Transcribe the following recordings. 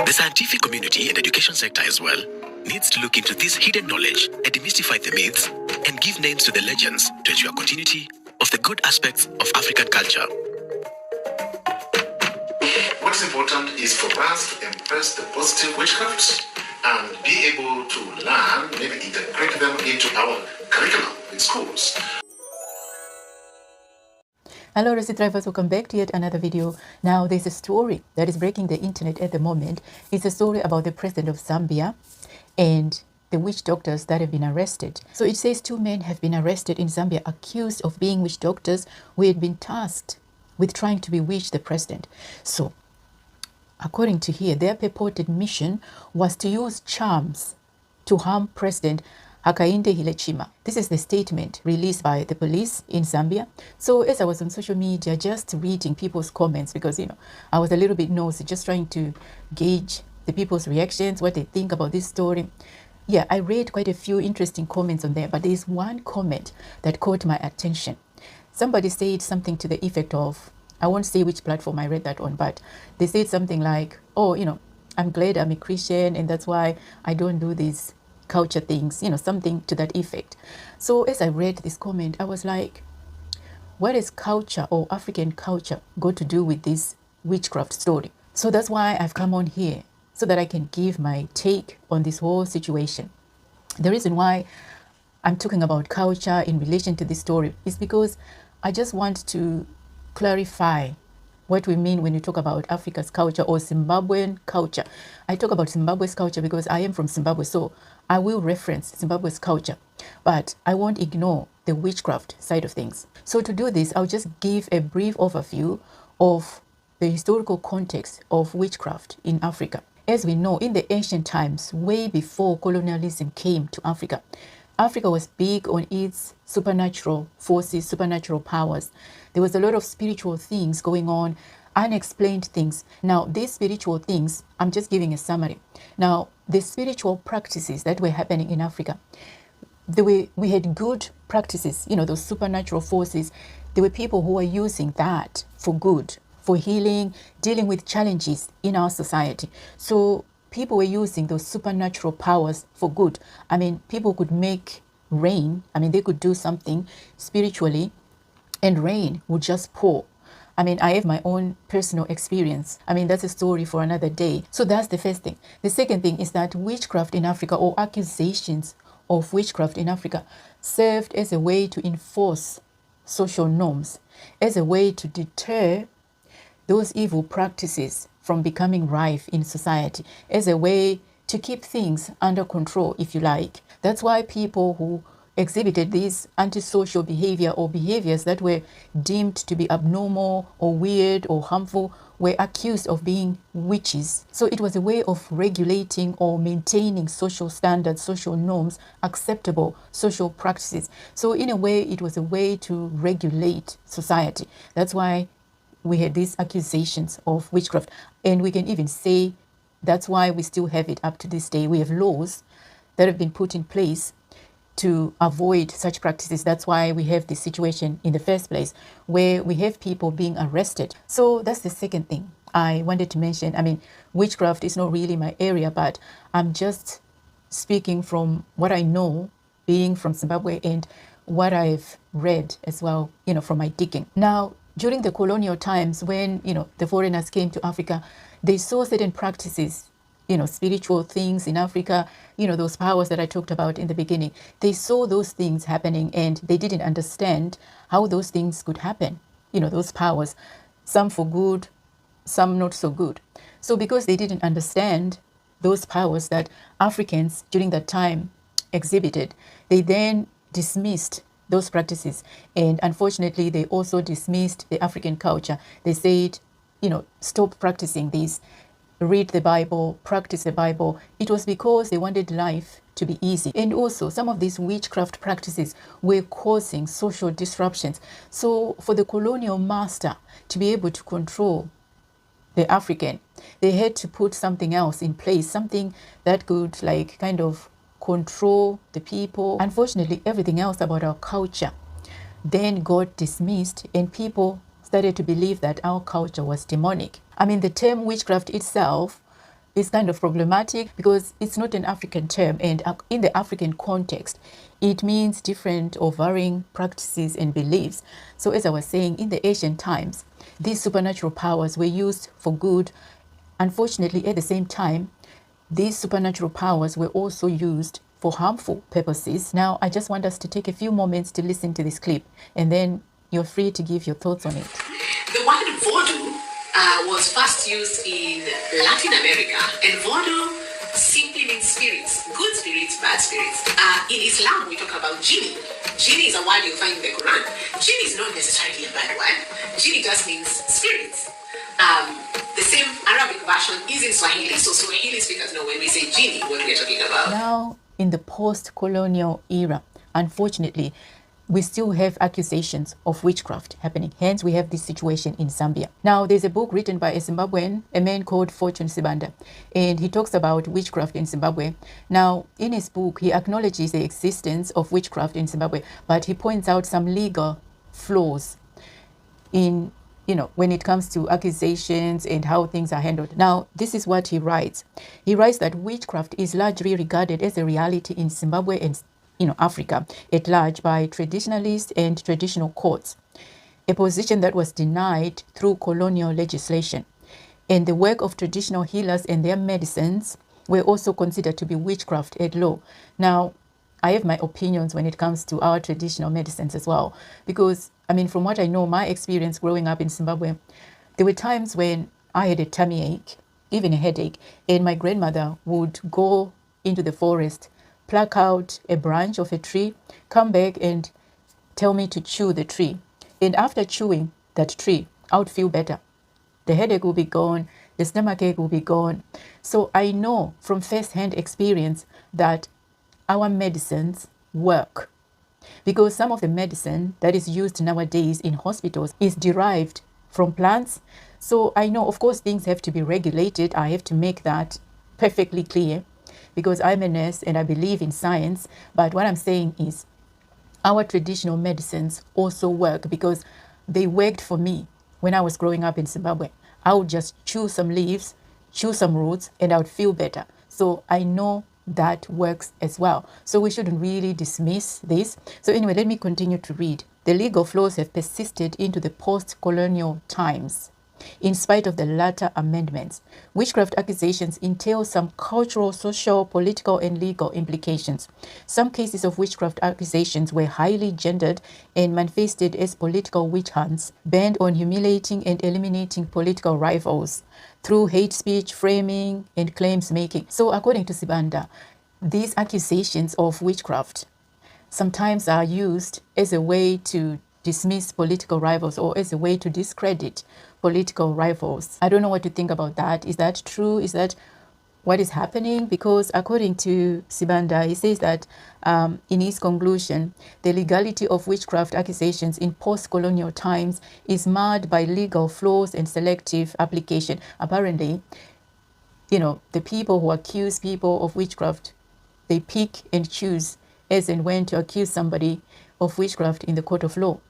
The scientific community and education sector as well needs to look into this hidden knowledge and demystify the myths and give names to the legends to ensure continuity of the good aspects of African culture. What's important is for us to embrace the positive witchcrafts and be able to learn, maybe integrate them into our curriculum in schools. Hello Resi drivers, welcome back to yet another video. Now there's a story that is breaking the internet at the moment. It's a story about the president of Zambia and the witch doctors that have been arrested. So it says 2 men have been arrested in Zambia accused of being witch doctors who had been tasked with trying to bewitch the president. So according to here, their purported mission was to use charms to harm President Hakainde Hichilema. This is the statement released by the police in Zambia. So as I was on social media, just reading people's comments, because, I was a little bit nosy, just trying to gauge the people's reactions, what they think about this story. Yeah, I read quite a few interesting comments on there, but there's one comment that caught my attention. Somebody said something to the effect of, I won't say which platform I read that on, but they said something like, oh, I'm glad I'm a Christian and that's why I don't do these culture things, something to that effect. So as I read this comment, I was like, what is culture or African culture got to do with this witchcraft story? So that's why I've come on here, so that I can give my take on this whole situation. The reason why I'm talking about culture in relation to this story is because I just want to clarify what we mean when we talk about Africa's culture or Zimbabwean culture. I talk about Zimbabwe's culture because I am from Zimbabwe, so I will reference Zimbabwe's culture, but I won't ignore the witchcraft side of things. So to do this, I'll just give a brief overview of the historical context of witchcraft in Africa. As we know, in the ancient times, way before colonialism came to Africa, Africa was big on its supernatural forces, supernatural powers. There was a lot of spiritual things going on, unexplained things. Now, these spiritual things, I'm just giving a summary. Now, the spiritual practices that were happening in Africa, we had good practices, those supernatural forces. There were people who were using that for good, for healing, dealing with challenges in our society. So people were using those supernatural powers for good. I mean, people could make rain. I mean, they could do something spiritually and rain would just pour. I mean, I have my own personal experience. I mean, that's a story for another day. So that's the first thing. The second thing is that witchcraft in Africa, or accusations of witchcraft in Africa, served as a way to enforce social norms, as a way to deter those evil practices from becoming rife in society, as a way to keep things under control, if you like. That's why people who exhibited this antisocial behavior or behaviors that were deemed to be abnormal or weird or harmful were accused of being witches. So it was a way of regulating or maintaining social standards, social norms, acceptable social practices. So in a way, it was a way to regulate society. That's why we had these accusations of witchcraft. And we can even say that's why we still have it up to this day. We have laws that have been put in place to avoid such practices. That's why we have this situation in the first place, where we have people being arrested. So that's the second thing I wanted to mention. I mean, witchcraft is not really my area, but I'm just speaking from what I know, being from Zimbabwe, and what I've read as well, from my digging. Now, during the colonial times, when, the foreigners came to Africa, they saw certain practices, spiritual things in Africa, those powers that I talked about in the beginning. They saw those things happening and they didn't understand how those things could happen, those powers, some for good, some not so good. So because they didn't understand those powers that Africans during that time exhibited, they then dismissed those practices. And unfortunately, they also dismissed the African culture. They said, stop practicing this. Read the Bible, practice the Bible. It was because they wanted life to be easy. And also, some of these witchcraft practices were causing social disruptions. So for the colonial master to be able to control the African, they had to put something else in place, something that could kind of control the people. Unfortunately, everything else about our culture then got dismissed and people started to believe that our culture was demonic. I mean, the term witchcraft itself is kind of problematic because it's not an African term, and in the African context, it means different or varying practices and beliefs. So as I was saying, in the ancient times, these supernatural powers were used for good. Unfortunately, at the same time, these supernatural powers were also used for harmful purposes. Now, I just want us to take a few moments to listen to this clip, and then you're free to give your thoughts on it. The word voodoo was first used in Latin America, and voodoo simply means spirits, good spirits, bad spirits. In Islam, we talk about jinni. Jinni is a word you'll find in the Quran. Jinni is not necessarily a bad word. Jinni just means spirits. The same Arabic version is in Swahili, so Swahili speakers know when we say jinni what we're talking about. Now, in the post-colonial era, unfortunately, we still have accusations of witchcraft happening. Hence, we have this situation in Zambia. Now, there's a book written by a Zimbabwean, a man called Fortune Sibanda, and he talks about witchcraft in Zimbabwe. Now, in his book, he acknowledges the existence of witchcraft in Zimbabwe, but he points out some legal flaws in, when it comes to accusations and how things are handled. Now, this is what he writes. He writes that witchcraft is largely regarded as a reality in Zimbabwe and Africa at large by traditionalists and traditional courts, a position that was denied through colonial legislation. And the work of traditional healers and their medicines were also considered to be witchcraft at law. Now, I have my opinions when it comes to our traditional medicines as well, because, from what I know, my experience growing up in Zimbabwe, there were times when I had a tummy ache, even a headache, and my grandmother would go into the forest, pluck out a branch of a tree, come back and tell me to chew the tree. And after chewing that tree, I would feel better. The headache will be gone, the stomachache will be gone. So I know from first-hand experience that our medicines work, because some of the medicine that is used nowadays in hospitals is derived from plants. So I know, of course, things have to be regulated. I have to make that perfectly clear, because I'm a nurse and I believe in science. But what I'm saying is our traditional medicines also work, because they worked for me when I was growing up in Zimbabwe. I would just chew some leaves, chew some roots, and I would feel better. So I know that works as well. So we shouldn't really dismiss this. So anyway, let me continue to read. The legal flaws have persisted into the post-colonial times. In spite of the latter amendments, witchcraft accusations entail some cultural, social, political, and legal implications. Some cases of witchcraft accusations were highly gendered and manifested as political witch hunts, bent on humiliating and eliminating political rivals through hate speech, framing, and claims making. So according to Sibanda, these accusations of witchcraft sometimes are used as a way to dismiss political rivals or as a way to discredit political rivals. I don't know what to think about that. Is that true? Is that what is happening? Because according to Sibanda, he says that in his conclusion, the legality of witchcraft accusations in post-colonial times is marred by legal flaws and selective application. Apparently, the people who accuse people of witchcraft, they pick and choose as and when to accuse somebody of witchcraft in the court of law.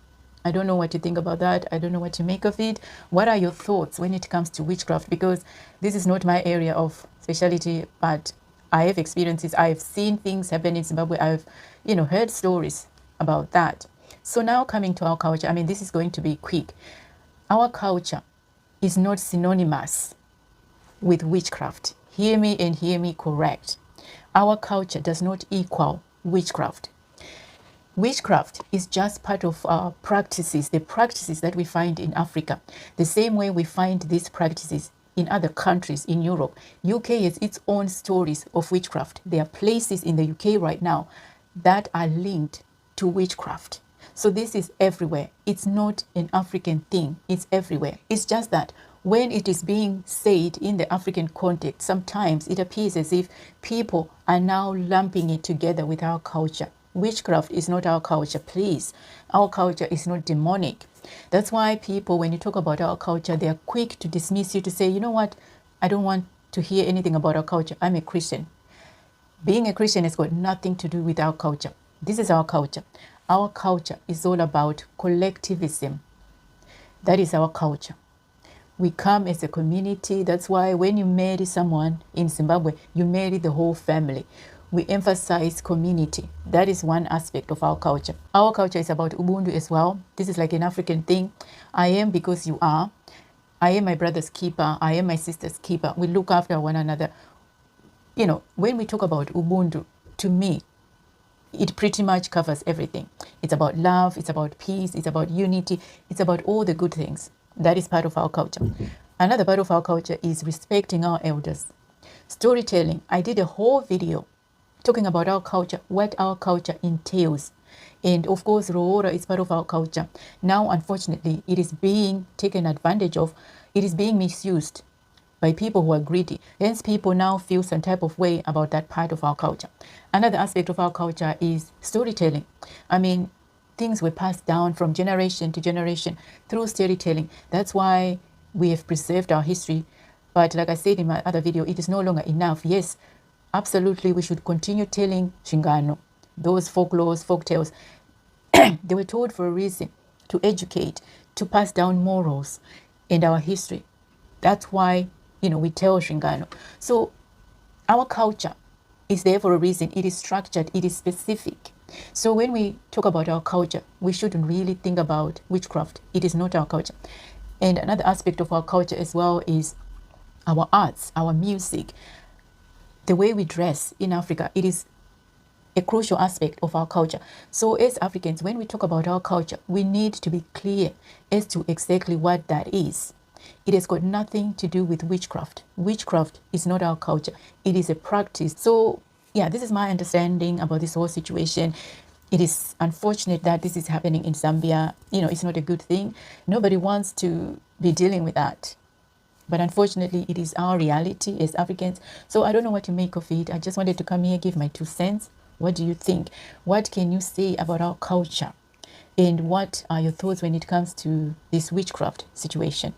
I don't know what to think about that. I don't know what to make of it. What are your thoughts when it comes to witchcraft? Because this is not my area of specialty, but I have experiences. I've seen things happen in Zimbabwe. I've, heard stories about that. So now coming to our culture, this is going to be quick. Our culture is not synonymous with witchcraft. Hear me and hear me correct. Our culture does not equal witchcraft. Witchcraft is just part of our practices, the practices that we find in Africa, the same way we find these practices in other countries in Europe. UK has its own stories of witchcraft. There are places in the UK right now that are linked to witchcraft. So this is everywhere. It's not an African thing. It's everywhere. It's just that when it is being said in the African context, sometimes it appears as if people are now lumping it together with our culture. Witchcraft is not our culture, please. Our culture is not demonic. That's why people, when you talk about our culture, they are quick to dismiss you, to say, you know what, I don't want to hear anything about our culture. I'm a Christian. Being a Christian has got nothing to do with our culture. This is our culture. Our culture is all about collectivism. That is our culture. We come as a community. That's why when you marry someone in Zimbabwe, you marry the whole family. We emphasize community. That is one aspect of our culture. Our culture is about Ubuntu as well. This is like an African thing. I am because you are. I am my brother's keeper. I am my sister's keeper. We look after one another. You know, when we talk about Ubuntu, to me, it pretty much covers everything. It's about love. It's about peace. It's about unity. It's about all the good things. That is part of our culture. Another part of our culture is respecting our elders. Storytelling. I did a whole video talking about our culture, what our culture entails. And of course, Roora is part of our culture. Now, unfortunately, it is being taken advantage of. It is being misused by people who are greedy. Hence, people now feel some type of way about that part of our culture. Another aspect of our culture is storytelling. I mean, things were passed down from generation to generation through storytelling. That's why we have preserved our history. But like I said in my other video, it is no longer enough. Yes, absolutely, we should continue telling Shingano, those folklores, folk tales. They were told for a reason, to educate, to pass down morals and our history. That's why, you know, we tell Shingano. So our culture is there for a reason. It is structured, it is specific. So when we talk about our culture, we shouldn't really think about witchcraft. It is not our culture. And another aspect of our culture as well is our arts, our music, the way we dress in Africa. It is a crucial aspect of our culture. So as Africans, when we talk about our culture, we need to be clear as to exactly what that is. It has got nothing to do with witchcraft. Witchcraft is not our culture. It is a practice. So yeah, this is my understanding about this whole situation. It is unfortunate that this is happening in Zambia. You know, it's not a good thing. Nobody wants to be dealing with that. But unfortunately, it is our reality as Africans. So I don't know what to make of it. I just wanted to come here, give my 2 cents. What do you think? What can you say about our culture? And what are your thoughts when it comes to this witchcraft situation?